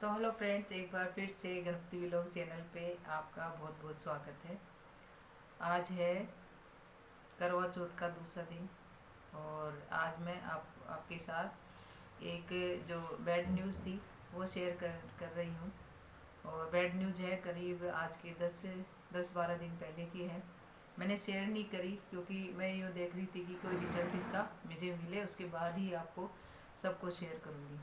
तो hello friends, एक बार फिर से गणपति व्लॉग चैनल पे आपका बहुत बहुत स्वागत है। आज है करवा चौथ का दूसरा दिन और आज मैं आपके साथ एक जो बैड न्यूज़ थी वो शेयर कर रही हूँ। और बैड न्यूज़ है करीब आज के 10-12 दिन पहले की है। मैंने शेयर नहीं करी क्योंकि मैं यूँ देख रही थी कि कोई रिजल्ट इसका मुझे मिले, उसके बाद ही आपको सबको शेयर करूँगी।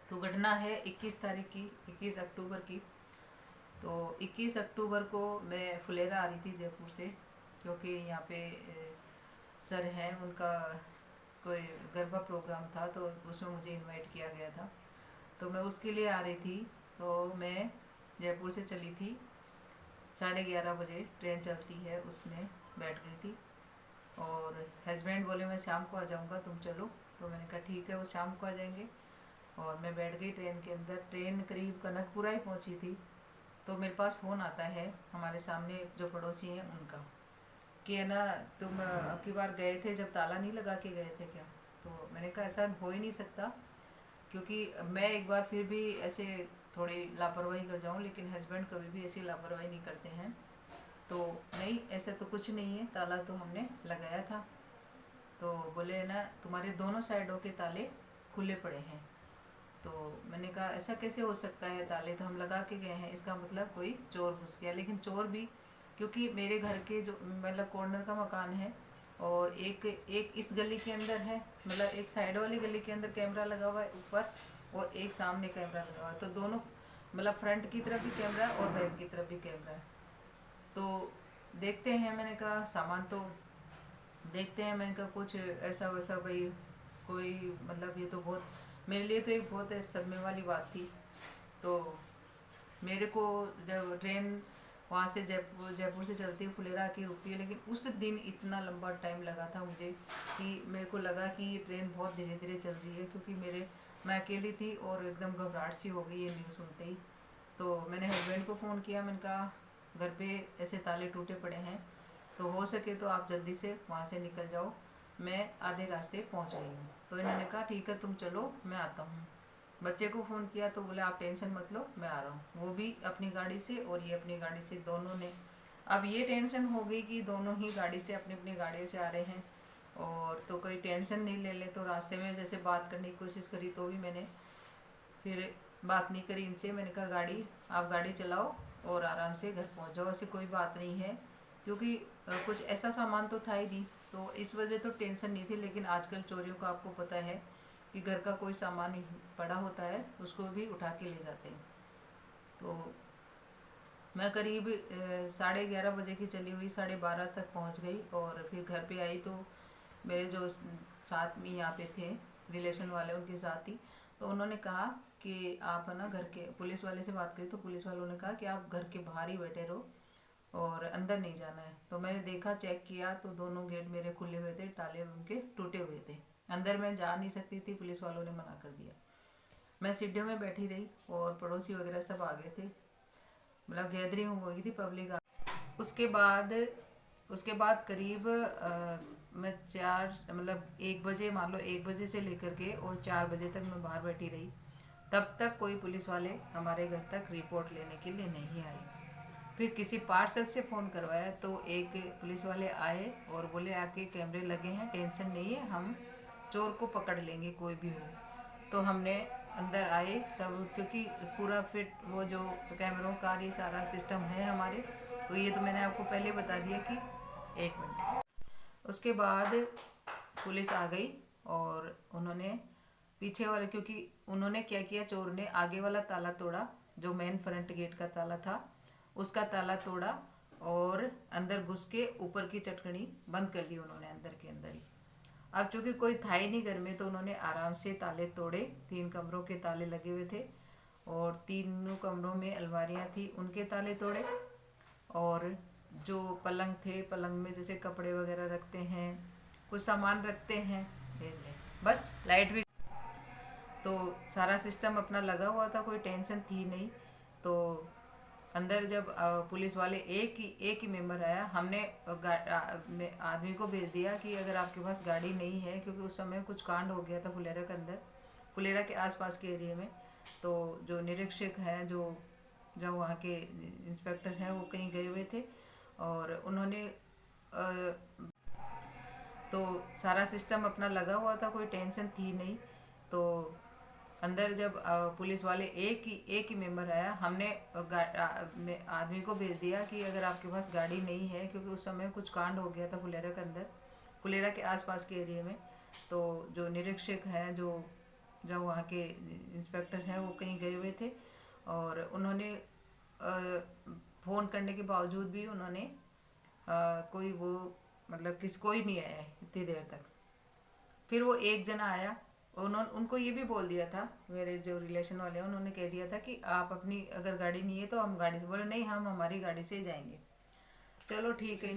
तो घटना है 21 तारीख की, 21 अक्टूबर की। तो 21 अक्टूबर को मैं फुलेरा आ रही थी जयपुर से, क्योंकि यहाँ पे सर हैं, उनका कोई गरबा प्रोग्राम था तो उसमें मुझे इनवाइट किया गया था। तो मैं उसके लिए आ रही थी। तो मैं जयपुर से चली थी, 11:30 बजे ट्रेन चलती है, उसमें बैठ गई थी। और हस्बैंड बोले मैं शाम को आ जाऊँगा, तुम चलो। तो मैंने कहा ठीक है, वो शाम को आ जाएंगे। और मैं बैठ गई ट्रेन के अंदर। ट्रेन करीब कनकपुरा ही पहुंची थी। तो मेरे पास फ़ोन आता है हमारे सामने जो पड़ोसी हैं उनका, कि है ना, तुम अब की बार गए थे जब ताला नहीं लगा के गए थे क्या? तो मैंने कहा ऐसा हो ही नहीं सकता, क्योंकि मैं एक बार फिर भी ऐसे थोड़ी लापरवाही कर जाऊँ, लेकिन हस्बैंड कभी भी ऐसी लापरवाही नहीं करते हैं। तो नहीं, ऐसा तो कुछ नहीं है, ताला तो हमने लगाया था। तो बोले ना, तुम्हारे दोनों साइडों के ताले खुले पड़े हैं। तो मैंने कहा ऐसा कैसे हो सकता है, ताले तो हम लगा के गए हैं, इसका मतलब कोई चोर घुस गया। लेकिन चोर भी, क्योंकि मेरे घर के जो मतलब कॉर्नर का मकान है और एक एक इस गली के अंदर है, मतलब एक साइड वाली गली के अंदर कैमरा लगा हुआ है ऊपर, और एक सामने कैमरा लगा हुआ है। तो दोनों मतलब फ्रंट की तरफ भी कैमरा है और बैक की तरफ भी कैमरा है। तो देखते हैं, मैंने कहा सामान तो देखते हैं। मैंने कहा कुछ ऐसा वैसा भाई कोई, मतलब ये तो बहुत, मेरे लिए तो एक बहुत सदमे वाली बात थी। तो मेरे को जब ट्रेन वहाँ से जयपुर से चलती है, फुलेरा की रुकती है, लेकिन उस दिन इतना लंबा टाइम लगा था मुझे कि मेरे को लगा कि ये ट्रेन बहुत धीरे धीरे चल रही है, क्योंकि मैं अकेली थी और एकदम घबराहट सी हो गई ये न्यूज़ सुनते ही। तो मैंने हस्बैंड को फ़ोन किया, मैंने कहा घर पे ऐसे ताले टूटे पड़े हैं, तो हो सके तो आप जल्दी से वहाँ से निकल जाओ, मैं आधे रास्ते पहुँच गई हूँ। तो इन्होंने कहा ठीक है तुम चलो, मैं आता हूँ। बच्चे को फ़ोन किया तो बोले आप टेंशन मत लो, मैं आ रहा हूँ। वो भी अपनी गाड़ी से और ये अपनी गाड़ी से, दोनों ने। अब ये टेंशन हो गई कि दोनों ही गाड़ी से अपनी अपनी गाड़ियों से आ रहे हैं, और तो कोई टेंशन नहीं ले ले। तो रास्ते में जैसे बात करने की कोशिश करी तो भी मैंने फिर बात नहीं करी इनसे। मैंने कहा गाड़ी, आप गाड़ी चलाओ और आराम से घर पहुंच जाओ, ऐसी कोई बात नहीं है, क्योंकि कुछ ऐसा सामान तो था ही नहीं, तो इस वजह तो टेंशन नहीं थी। लेकिन आजकल चोरियों का आपको पता है कि घर का कोई सामान पड़ा होता है उसको भी उठा के ले जाते हैं। तो मैं करीब 11:30 बजे की चली हुई 12:30 तक पहुंच गई। और फिर घर पे आई तो मेरे जो साथ में यहाँ पे थे रिलेशन वाले, उनके साथ ही, तो उन्होंने कहा कि आप है ना घर के, पुलिस वाले से बात करी तो पुलिस वालों ने कहा कि आप घर के बाहर ही बैठे रहो और अंदर नहीं जाना है। तो मैंने देखा, चेक किया तो दोनों गेट मेरे खुले हुए थे, ताले उनके टूटे हुए थे, अंदर मैं जा नहीं सकती थी, पुलिस वालों ने मना कर दिया। मैं सीढ़ियों में बैठी रही और पड़ोसी वगैरह सब आ गए थे, मतलब गैदरिंग हो गई थी, पब्लिक आ। उसके बाद उसके बाद करीब मैं 4 मतलब 1 बजे, मान लो 1 बजे से लेकर के और 4 बजे तक मैं बाहर बैठी रही। तब तक कोई पुलिस वाले हमारे घर तक रिपोर्ट लेने के लिए नहीं आए। फिर किसी पार्षद से फ़ोन करवाया तो एक पुलिस वाले आए और बोले आपके कैमरे लगे हैं, टेंशन नहीं है, हम चोर को पकड़ लेंगे कोई भी हो। तो हमने अंदर आए सब, क्योंकि पूरा फिट वो जो कैमरों का ये सारा सिस्टम है हमारे। तो ये तो मैंने आपको पहले बता दिया कि 1 मिनट। उसके बाद पुलिस आ गई और उन्होंने पीछे वाले, क्योंकि उन्होंने क्या किया, चोर ने आगे वाला ताला तोड़ा, जो मेन फ्रंट गेट का ताला था उसका ताला तोड़ा, और अंदर घुस के ऊपर की चटकनी बंद कर ली उन्होंने अंदर के अंदर ही। अब चूंकि कोई था ही नहीं घर में तो उन्होंने आराम से ताले तोड़े। 3 कमरों के ताले लगे हुए थे और तीनों कमरों में अलमारियां थी, उनके ताले तोड़े। और जो पलंग थे, पलंग में जैसे कपड़े वगैरह रखते हैं, कुछ सामान रखते हैं, बस लाइट भी, तो सारा सिस्टम अपना लगा हुआ था, कोई टेंशन थी नहीं। तो अंदर जब पुलिस वाले एक ही मेंबर आया, हमने आदमी को भेज दिया कि अगर आपके पास गाड़ी नहीं है, क्योंकि उस समय कुछ कांड हो गया था फुलेरा के अंदर, फुलेरा के आसपास के एरिया में। तो जो निरीक्षक हैं, जो वहाँ के इंस्पेक्टर हैं, वो कहीं गए हुए थे और उन्होंने तो सारा सिस्टम अपना लगा हुआ था, कोई टेंशन थी नहीं। तो अंदर जब पुलिस वाले एक ही मेंबर आया, हमने आदमी को भेज दिया कि अगर आपके पास गाड़ी नहीं है, क्योंकि उस समय कुछ कांड हो गया था फुलेरा के अंदर, फुलेरा के आसपास के एरिया में। तो जो निरीक्षक हैं, जो वहाँ के इंस्पेक्टर हैं, वो कहीं गए हुए थे और उन्होंने फ़ोन करने के बावजूद भी उन्होंने कोई वो मतलब कोई नहीं आया इतनी देर तक। फिर वो एक जना आया, उनको ये भी बोल दिया था, मेरे जो रिलेशन वाले हैं उन्होंने कह दिया था कि आप अपनी अगर गाड़ी नहीं है तो हम गाड़ी से, बोले नहीं हम हमारी गाड़ी से जाएंगे। चलो ठीक है,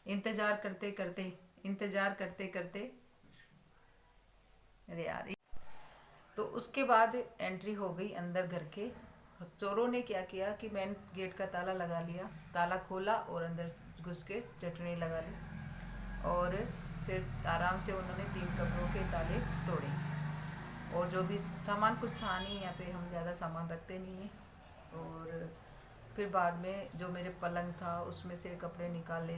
इंतजार करते करते इंतजार करते करते अरे यार, तो उसके बाद एंट्री हो गई अंदर घर के। चोरों ने क्या किया कि मेन गेट का ताला लगा लिया, ताला खोला और अंदर घुस के चटनी लगा ली और फिर आराम से उन्होंने 3 कमरों के ताले तोड़े। और जो भी सामान, कुछ था नहीं यहाँ पे, हम ज़्यादा सामान रखते नहीं हैं। और फिर बाद में जो मेरे पलंग था उसमें से कपड़े निकाले,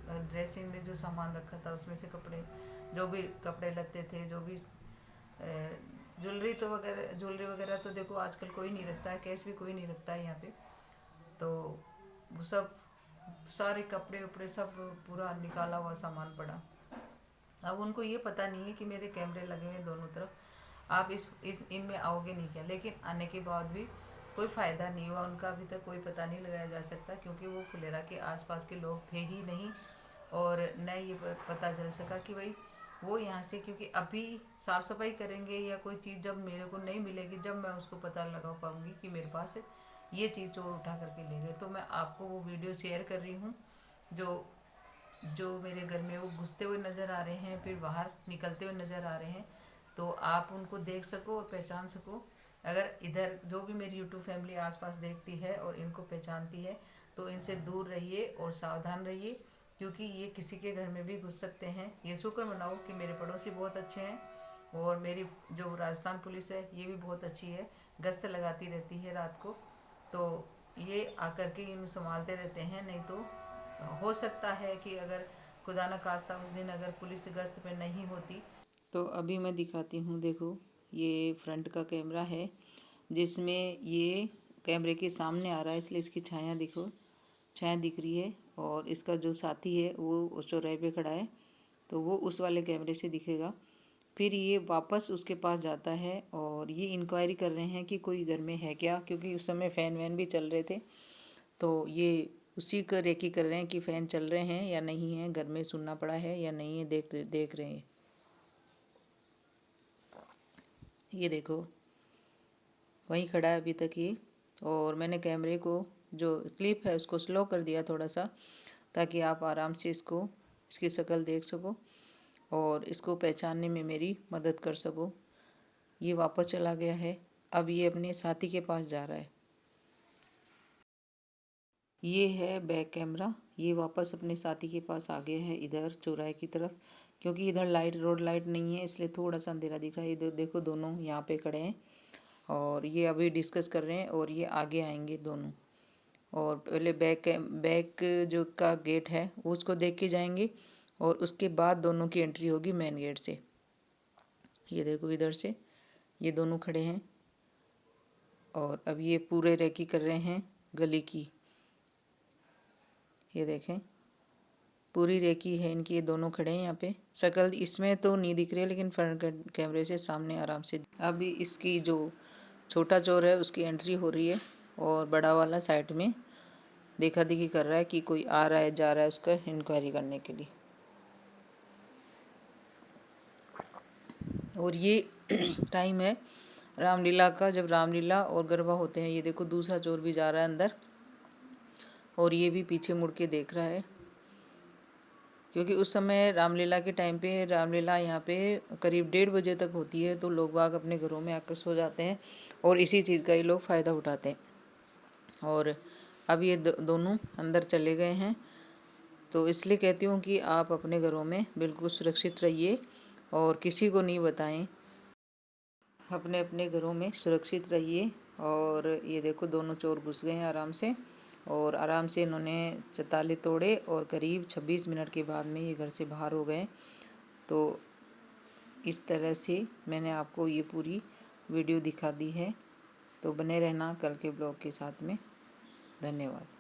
ड्रेसिंग में जो सामान रखा था उसमें से कपड़े, जो भी कपड़े लत्ते थे, जो भी ज्वेलरी वगैरह तो देखो आजकल कोई नहीं रखता है, कैश भी कोई नहीं रखता है यहाँ पे। तो वो सब सारे कपड़े उपड़े सब पूरा निकाला हुआ सामान पड़ा। अब उनको ये पता नहीं है कि मेरे कैमरे लगे हुए हैं दोनों तरफ, आप इस इनमें आओगे नहीं क्या। लेकिन आने के बाद भी कोई फ़ायदा नहीं हुआ उनका, अभी तक कोई पता नहीं लगाया जा सकता, क्योंकि वो फुलेरा के आसपास के लोग थे ही नहीं। और न ये पता चल सका कि भाई वो यहाँ से, क्योंकि अभी साफ़ सफाई करेंगे या कोई चीज़ जब मेरे को नहीं मिलेगी, जब मैं उसको पता लगा पाऊँगी कि मेरे पास ये चीज़ चोर उठा करके ले गए। तो मैं आपको वो वीडियो शेयर कर रही हूँ जो जो मेरे घर में वो घुसते हुए नज़र आ रहे हैं, फिर बाहर निकलते हुए नज़र आ रहे हैं, तो आप उनको देख सको और पहचान सको। अगर इधर जो भी मेरी यूट्यूब फैमिली आसपास देखती है और इनको पहचानती है, तो इनसे दूर रहिए और सावधान रहिए, क्योंकि ये किसी के घर में भी घुस सकते हैं। ये शुक्र मनाओ कि मेरे पड़ोसी बहुत अच्छे हैं और मेरी जो राजस्थान पुलिस है ये भी बहुत अच्छी है, गश्त लगाती रहती है रात को। तो ये आकर के इन संभालते रहते हैं। नहीं तो हो सकता है कि अगर खुदा न खास्ता उस दिन अगर पुलिस गश्त पे नहीं होती। तो अभी मैं दिखाती हूँ, देखो ये फ्रंट का कैमरा है जिसमें ये कैमरे के सामने आ रहा है, इसलिए इसकी छाया देखो, छाया दिख रही है। और इसका जो साथी है वो उस चौराहे पे खड़ा है, तो वो उस वाले कैमरे से दिखेगा। फिर ये वापस उसके पास जाता है और ये इंक्वायरी कर रहे हैं कि कोई घर में है क्या, क्योंकि उस समय फ़ैन वैन भी चल रहे थे। तो ये उसी का रेकी कर रहे हैं कि फ़ैन चल रहे हैं या नहीं है, घर में सुनना पड़ा है या नहीं है, देख रहे हैं। ये देखो वहीं खड़ा है अभी तक ये। और मैंने कैमरे को जो क्लिप है उसको स्लो कर दिया थोड़ा सा, ताकि आप आराम से इसकी शक्ल देख सको और इसको पहचानने में मेरी मदद कर सको। ये वापस चला गया है, अब ये अपने साथी के पास जा रहा है। ये है बैक कैमरा, ये वापस अपने साथी के पास आ गया है इधर चौराहे की तरफ, क्योंकि इधर रोड लाइट नहीं है इसलिए थोड़ा सा अंधेरा दिख रहा है। इधर देखो दोनों यहाँ पे खड़े हैं और ये अभी डिस्कस कर रहे हैं और ये आगे आएंगे दोनों। और पहले बैक जो का गेट है उसको देख के जाएंगे और उसके बाद दोनों की एंट्री होगी मेन गेट से। ये देखो इधर से ये दोनों खड़े हैं और अब ये पूरे रेकी कर रहे हैं गली की। ये देखें पूरी रेकी है इनकी, ये दोनों खड़े हैं यहाँ पे। शक्ल इसमें तो नहीं दिख रही है लेकिन फ्रंट कैमरे से सामने आराम से। अभी इसकी जो छोटा चोर है उसकी एंट्री हो रही है और बड़ा वाला साइड में देखा देखी कर रहा है कि कोई आ रहा है जा रहा है, उसका इंक्वायरी करने के लिए। और ये टाइम है रामलीला का, जब रामलीला और गरबा होते हैं। ये देखो दूसरा चोर भी जा रहा है अंदर और ये भी पीछे मुड़ के देख रहा है, क्योंकि उस समय रामलीला के टाइम पे रामलीला यहाँ पे करीब 1:30 बजे तक होती है, तो लोग बाग अपने घरों में आकर सो जाते हैं और इसी चीज़ का ये लोग फ़ायदा उठाते हैं। और अब ये दोनों अंदर चले गए हैं, तो इसलिए कहती हूँ कि आप अपने घरों में बिल्कुल सुरक्षित रहिए और किसी को नहीं बताएं। अपने अपने घरों में सुरक्षित रहिए। और ये देखो दोनों चोर घुस गए हैं आराम से, और आराम से इन्होंने चताले तोड़े और करीब 26 मिनट के बाद में ये घर से बाहर हो गए। तो इस तरह से मैंने आपको ये पूरी वीडियो दिखा दी है। तो बने रहना कल के ब्लॉग के साथ में। धन्यवाद।